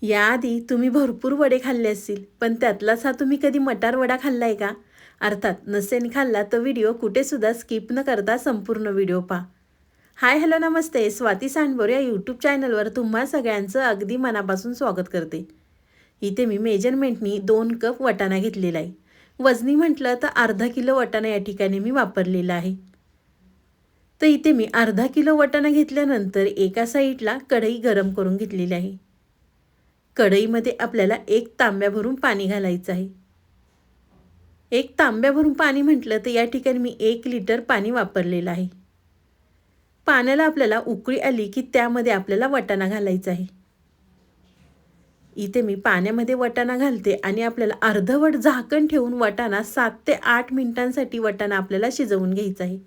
याआधी तुम्ही भरपूर वडे खाल्ले असतील, पण त्यातलाच हा तुम्ही कधी मटार वडा खाल्लाय का? अर्थात नसेल खाल्ला तर व्हिडिओ कुठेसुद्धा स्किप न करता संपूर्ण व्हिडिओ पहा. हाय हॅलो नमस्ते, स्वाती सांडभोर या यूट्यूब चॅनलवर तुम्हा सगळ्यांचं अगदी मनापासून स्वागत करते. इथे मी मेजरमेंटनी 2 कप वाटाणा घेतलेला आहे. वजनी म्हटलं तर अर्धा किलो वाटाणा या ठिकाणी मी वापरलेला आहे. तर इथे मी अर्धा किलो वाटाणा घेतल्यानंतर एका साईडला कढई गरम करून घेतलेली आहे. कढईमध्ये आपल्याला 1 तांब्या भरून पाणी घालायचं आहे. 1 तांब्या भरून पाणी म्हटलं तर या ठिकाणी मी 1 लिटर पाणी वापरलेलं आहे. पाण्याला आपल्याला उकळी आली की त्यामध्ये आपल्याला वाटाणा घालायचा आहे. इथे मी पाण्यामध्ये वाटाणा घालते आणि आपल्याला अर्धवट झाकण ठेवून वाटाणा 7 ते 8 मिनिटांसाठी वाटाणा आपल्याला शिजवून घ्यायचा आहे.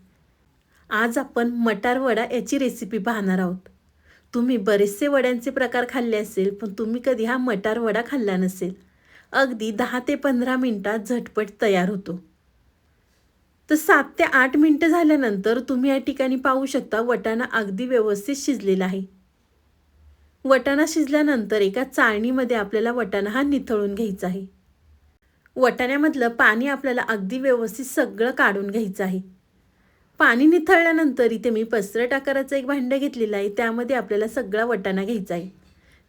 आज आपण मटार वडा याची रेसिपी पाहणार आहोत. तुम्ही बरेचसे वड्यांचे प्रकार खाल्ले असेल, पण तुम्ही कधी हा मटार वडा खाल्ला नसेल. अगदी 10 ते 15 मिनिटात झटपट तयार होतो. तर 7 ते 8 मिनिटं झाल्यानंतर तुम्ही या ठिकाणी पाहू शकता वाटाणा अगदी व्यवस्थित शिजलेला आहे. वाटाणा शिजल्यानंतर एका चाळणीमध्ये आपल्याला वाटाणा हा निथळून घ्यायचा आहे. वाटाण्यामधलं पाणी आपल्याला अगदी व्यवस्थित सगळं काढून घ्यायचं आहे. पाणी निथळल्यानंतर इथे मी पसरट आकाराचं एक भांडं घेतलेलं आहे. त्यामध्ये आपल्याला सगळा वाटाणा घ्यायचा आहे.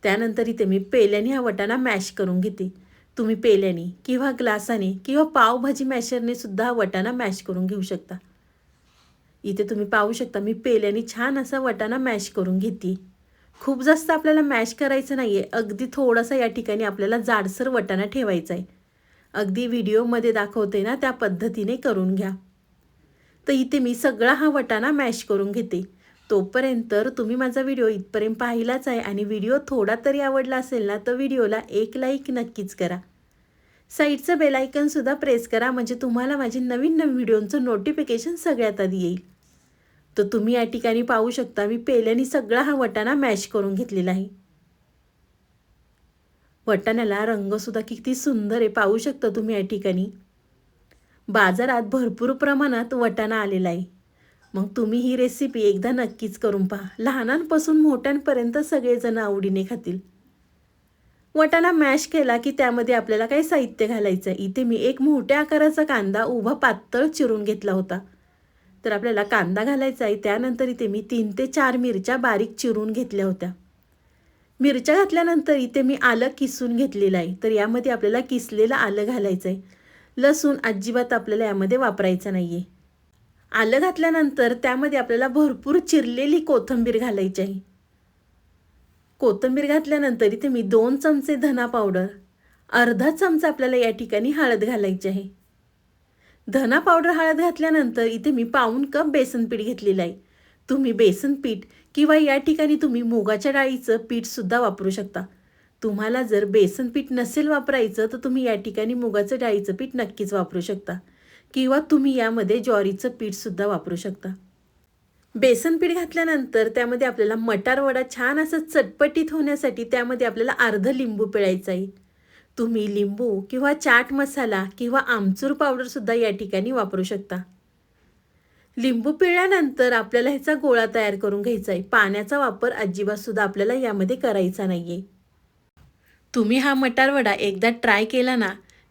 त्यानंतर इथे मी पेल्याने हा वाटाणा मॅश करून घेते. तुम्ही पेल्याने किंवा ग्लासाने किंवा पावभाजी मॅशरने सुद्धा हा वाटाणा मॅश करून घेऊ शकता. इथे तुम्ही पाहू शकता मी पेल्याने छान असा वाटाणा मॅश करून घेते. खूप जास्त आपल्याला मॅश करायचं नाही आहे. अगदी थोडासा या ठिकाणी आपल्याला जाडसर वाटाणा ठेवायचा आहे. अगदी व्हिडिओमध्ये दाखवते ना त्या पद्धतीने करून घ्या. तर इथे मी सगळा हा वाटाणा मॅश करून घेते. तोपर्यंत तुम्ही माझा व्हिडिओ इथपर्यंत पाहिलाच आहे आणि व्हिडिओ थोडा तरी आवडला असेल ना तर व्हिडिओला एक लाईक नक्कीच करा. साईडचं बेल आयकॉनसुद्धा प्रेस करा, म्हणजे तुम्हाला माझे नवीन नवीन व्हिडिओचं नोटिफिकेशन सगळ्यात आधी येईल. तर तुम्ही या ठिकाणी पाहू शकता मी पेल्याने सगळा हा वाटाणा मॅश करून घेतलेला आहे. वाटाण्याला रंगसुद्धा किती सुंदर आहे, पाहू शकता तुम्ही या ठिकाणी. बाजारात भरपूर प्रमाणात वाटाणा आलेला आहे. मग तुम्ही ही रेसिपी एकदा नक्कीच करून पहा. लहानांपासून मोठ्यांपर्यंत सगळेजण आवडीने खातील. वाटाणा मॅश केला की त्यामध्ये आपल्याला काही साहित्य घालायचं आहे. इथे मी एक मोठ्या आकाराचा कांदा उभा पातळ चिरून घेतला होता. तर आपल्याला कांदा घालायचा आहे. त्यानंतर इथे मी 3 ते 4 मिरच्या बारीक चिरून घेतल्या होत्या. मिरच्या घातल्यानंतर इथे मी आलं किसून घेतलेलं आहे. तर यामध्ये आपल्याला किसलेलं आलं घालायचं आहे. लसूण अजिबात आपल्याला यामध्ये वापरायचं नाही आहे. आलं घातल्यानंतर त्यामध्ये आपल्याला भरपूर चिरलेली कोथिंबीर घालायची आहे. कोथिंबीर घातल्यानंतर इथे मी 2 चमचे धना पावडर, अर्धा चमचा आपल्याला या ठिकाणी हळद घालायची आहे. धना पावडर हळद घातल्यानंतर इथे मी पाऊण कप बेसन पीठ घेतलेलं आहे. तुम्ही बेसन पीठ किंवा या ठिकाणी तुम्ही मुगाच्या डाळीचं पीठसुद्धा वापरू शकता. तुम्हाला जर बेसन पीठ नसेल वापरायचं तर तुम्ही या ठिकाणी मुगाचं डाळीचं पीठ नक्कीच वापरू शकता किंवा तुम्ही यामध्ये ज्वारीचं पीठसुद्धा वापरू शकता. बेसन पीठ घातल्यानंतर त्यामध्ये आपल्याला मटार वडा छान असं चटपटीत होण्यासाठी त्यामध्ये आपल्याला अर्ध लिंबू पिळायचं आहे. तुम्ही लिंबू किंवा चाट मसाला किंवा आमचूर पावडरसुद्धा या ठिकाणी वापरू शकता. लिंबू पिळल्यानंतर आपल्याला ह्याचा गोळा तयार करून घ्यायचा आहे. पाण्याचा वापर अजिबातसुद्धा आपल्याला यामध्ये करायचा नाही आहे. तुम्ही हा मटार वडा एकदा ट्राय केला ना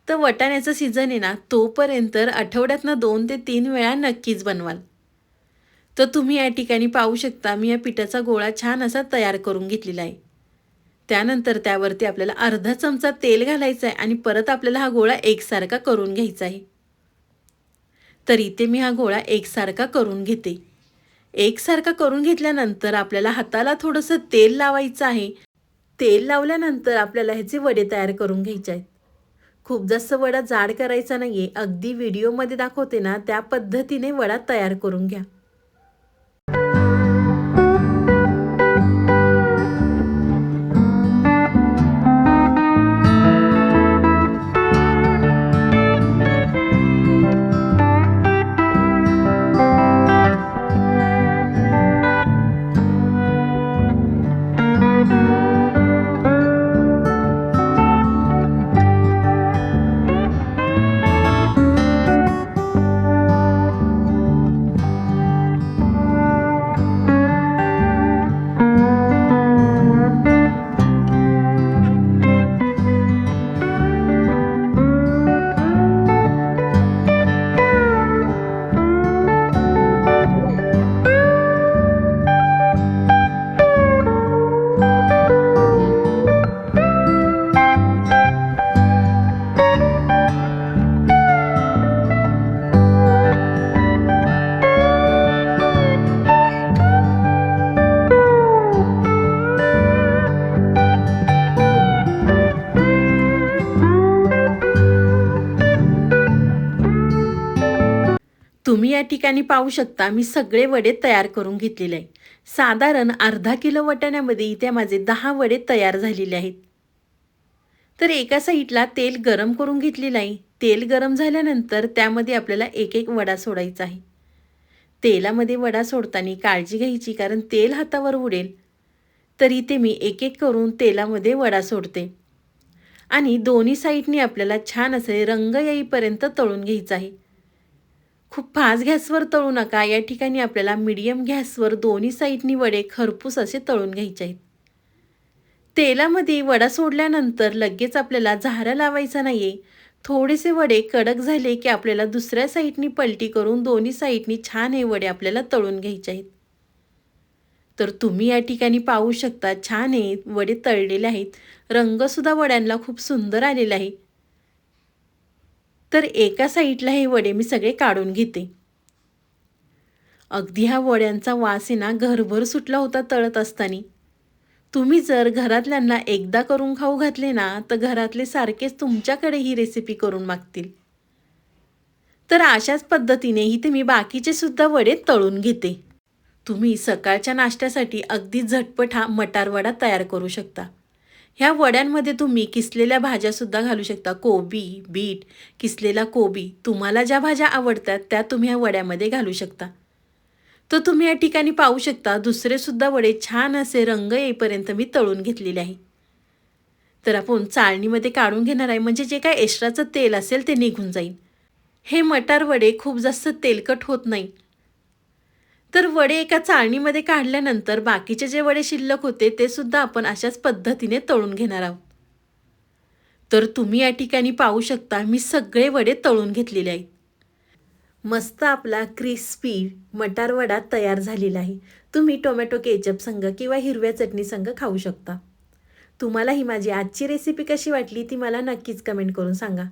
तर वाटाण्याचं सीझन आहे ना तोपर्यंत आठवड्यातनं 2 ते 3 वेळा नक्कीच बनवाल. तर तुम्ही या ठिकाणी पाहू शकता मी या पिठाचा गोळा छान असा तयार करून घेतलेला आहे. त्यानंतर त्यावरती आपल्याला अर्धा चमचा तेल घालायचं आहे आणि परत आपल्याला हा गोळा एकसारखा करून घ्यायचा आहे. तर इथे मी हा गोळा एकसारखा करून घेते. एकसारखा करून घेतल्यानंतर आपल्याला हाताला थोडंसं तेल लावायचं आहे. तेल लावल्यानंतर आपल्याला ह्याचे वडे तयार करून घ्यायचे आहेत. खूप जास्त वडा जाड करायचा नाही आहे. अगदी व्हिडिओमध्ये दाखवते ना त्या पद्धतीने वडा तयार करून घ्या. या ठिकाणी पाहू शकता मी सगळे वडे तयार करून घेतलेले आहे. साधारण अर्धा किलो वाटाण्यामध्ये इथे माझे 10 वडे तयार झालेले आहेत. तर एका साईडला तेल गरम करून घेतलेलं आहे. तेल गरम झाल्यानंतर त्यामध्ये आपल्याला एक एक वडा सोडायचा आहे. तेलामध्ये वडा सोडताना काळजी घ्यायची, कारण तेल हातावर उडेल. तर इथे मी एक एक करून तेलामध्ये वडा सोडते आणि दोन्ही साईडनी आपल्याला छान असे रंग येईपर्यंत तळून घ्यायचं आहे. खूप फास्ट गॅसवर तळू नका. या ठिकाणी आपल्याला मीडियम गॅसवर दोन्ही साईडनी वडे खरपूस असे तळून घ्यायचे आहेत. तेलामध्ये वडा सोडल्यानंतर लगेच आपल्याला झारा लावायचा नाहीये. थोडेसे वडे कडक झाले की आपल्याला दुसऱ्या साईडनी पलटी करून दोन्ही साईडनी छान हे वडे आपल्याला तळून घ्यायचे आहेत. तर तुम्ही या ठिकाणी पाहू शकता छान हे वडे तळलेले आहेत. रंगसुद्धा वड्यांना खूप सुंदर आलेला आहे. तर एका साईडला हे वडे मी सगळे काढून घेते. अगदी ह्या वड्यांचा वास आहे ना घरभर सुटला होता तळत असताना. तुम्ही जर घरातल्यांना एकदा करून खाऊ घातले ना तर घरातले सारखेच तुमच्याकडे ही रेसिपी करून मागतील. तर अशाच पद्धतीने इथे मी बाकीचे सुद्धा वडे तळून घेते. तुम्ही सकाळच्या नाश्त्यासाठी अगदी झटपट हा मटार वडा तयार करू शकता. ह्या वड्यांमध्ये तुम्ही किसलेल्या भाज्यासुद्धा घालू शकता. कोबी, बीट, किसलेला कोबी, तुम्हाला ज्या भाज्या आवडतात त्या तुम्ही ह्या वड्यामध्ये घालू शकता. तर तुम्ही या ठिकाणी पाहू शकता दुसरे सुद्धा वडे छान असे रंग येईपर्यंत मी तळून घेतलेले आहे. तर आपण चाळणीमध्ये काढून घेणार आहे, म्हणजे जे काय एक्स्ट्राचं तेल असेल ते निघून जाईल. हे मटार वडे खूप जास्त तेलकट होत नाही. तर वडे एका चाळणीमध्ये काढल्यानंतर बाकीचे जे वडे शिल्लक होते ते सुद्धा आपण अशाच पद्धतीने तळून घेणार आहोत. तर तुम्ही या ठिकाणी पाहू शकता मी सगळे वडे तळून घेतलेले आहेत. मस्त आपला क्रिस्पी मटार वडा तयार झालेला आहे. तुम्ही टोमॅटो केचप संग किंवा हिरव्या चटणी संग खाऊ शकता. तुम्हाला ही माझी आजची रेसिपी कशी वाटली ती मला नक्कीच कमेंट करून सांगा.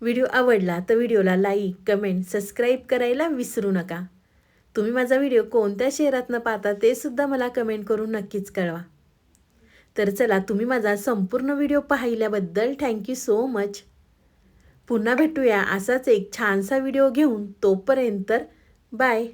व्हिडिओ आवडला तर व्हिडिओला लाईक, कमेंट, सबस्क्राईब करायला विसरू नका. तुम्ही माझा व्हिडिओ कोणत्या शहरातनं पाहता ते सुद्धा मला कमेंट करून नक्कीच कळवा. तर चला, तुम्ही माझा संपूर्ण व्हिडिओ पाहिल्याबद्दल थँक्यू सो मच. पुन्हा भेटूया असाच एक छानसा व्हिडिओ घेऊन. तोपर्यंत बाय.